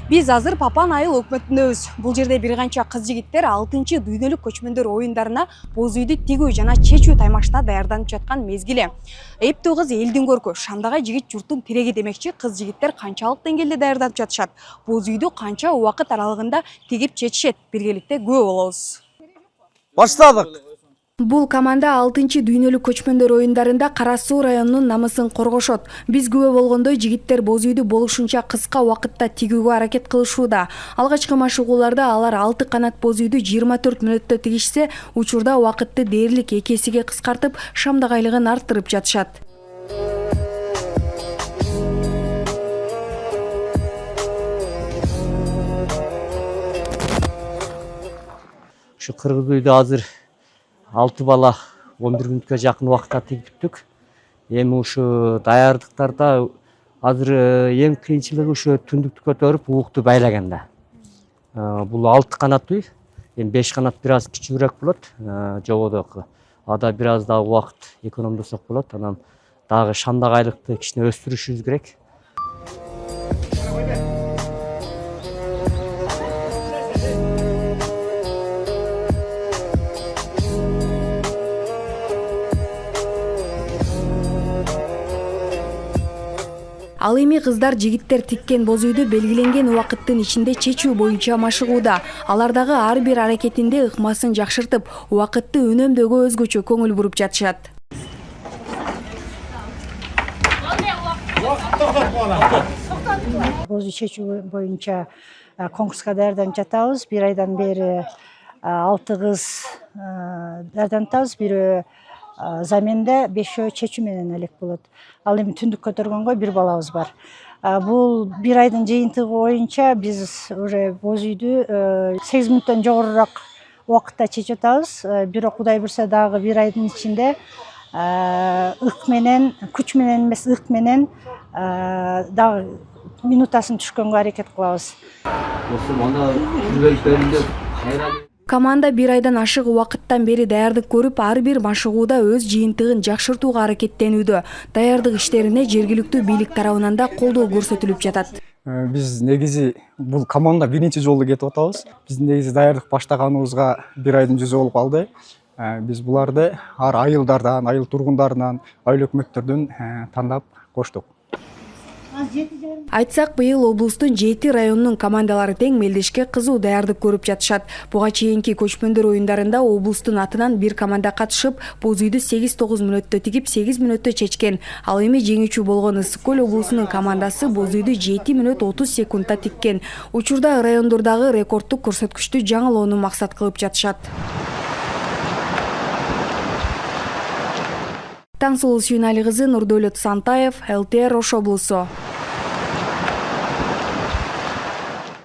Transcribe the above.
Биз азыр Папан айыл өкмөтүндөбүз. Бул жерде бир канча кыз-жигиттер 6-дүйнөлүк көчмөндөр оюндарына боз үйдү тигүү жана чечүү таймашына даярданып жаткан мезгили. Эптөө кыз элдин көркү, шамдагай жигит журттун тиреги демекчи, кыз-жигиттер канчалык деңгээлде даярданып жатышат, боз үйдү канча убакыт аралыгында тигип чечишет, биргеликте күбө болобуз. Баштадык. Бул команда 6-дүйнөлүк көчмөндөр оюндарында Кара Суу районунун намысын коргошот. Биз күбө болгондой, жигиттер боз үйдү болушунча кыска убакытта тигүүгө аракет кылышууда. Алгачкы машыгууларда алар 6 канат боз үйдү 24 мүнөттө тигишсе, учурда убакытты дээрлик 2 эсеге кыскартып, шамдагайлыгын арттырып жатышат. Ушу кыргыз үйдү азыр 6 бала 11 мүнөткө жакын убакытта тигип бүттүк. Эми ушу даярдыктарда азыр эң кыйынчылыгы ушу түндүктү көтөрүп уукту байлаганда. Бул 6 канат үй. Эми 5 канат бир аз кичүүрөөк болот. Жободогу. Ада бир аз дагы убакыт экономдосок болот. Анан дагы шамдагайлыкты кичине өстүрүшүбүз керек. Ал эми кыздар жигиттер тиккен боз үйдү белгиленген убакыттын ичинде чечүү боюнча машыгууда. Алар дагы ар бир аракетинде ыкмасын жакшыртып, убакытты үнөмдөөгө өзгөчө көңүл буруп жатышат. Боз үй чечүү боюнча конкурска даярданып жатабыз. Бир айдан бери 6 кыз даярданып жатабыз. Бирөө заменде 5 чечүү менен элек болот. Ал эми түндүк көтөргөнгө бир балабыз бар. Бул бир айдын жыйынтыгы боюнча биз уже боз үйдү 8 мүнөттөн жогорураак убакытта чечип атабыз. Бирок Кудай буйрса дагы бир айдын ичинде ык менен, күч менен эмес, ык менен дагы минутасын түшкөнгө аракет кылабыз. Команда бир айдан ашык убакыттан бери даярдык көрүп, ар бир машыгууда өз жыйынтыгын жакшыртууга аракеттенүүдө. Даярдык иштерине жергиликтүү бийлик тарабынан да колдоо көрсөтүлүп жатат. Биз негизи бул команда биринчи жолу кетип атабыз. Биз негизи даярдык баштаганыбызга бир айдын жүзү болуп калды. Биз буларды ар айылдардан, айыл тургундарынан, айыл өкмөттөрдөн тандап коштук. Айтсак, быйыл облустун 7 районунун командалары тең мелдешке кызуу даярдык көрүп жатышат. Буга чейинки көчмөндөр оюндарында облустун атынан бир команда катышып, боз үйдү 8-9 мүнөттө тигип, 8 мүнөттө чечкен. Ал эми жеңүүчү болгон Ысык көл облусунун командасы боз үйдү 7 мүнөт 30 секундта тиккен. Учурда райондордогу рекордтук көрсөткүчтү жаңылоону максат кылып жатышат. Таңсулуу Сүйүнали кызы, Нурдөлөт Сантаев, ЛТР Ош облусу.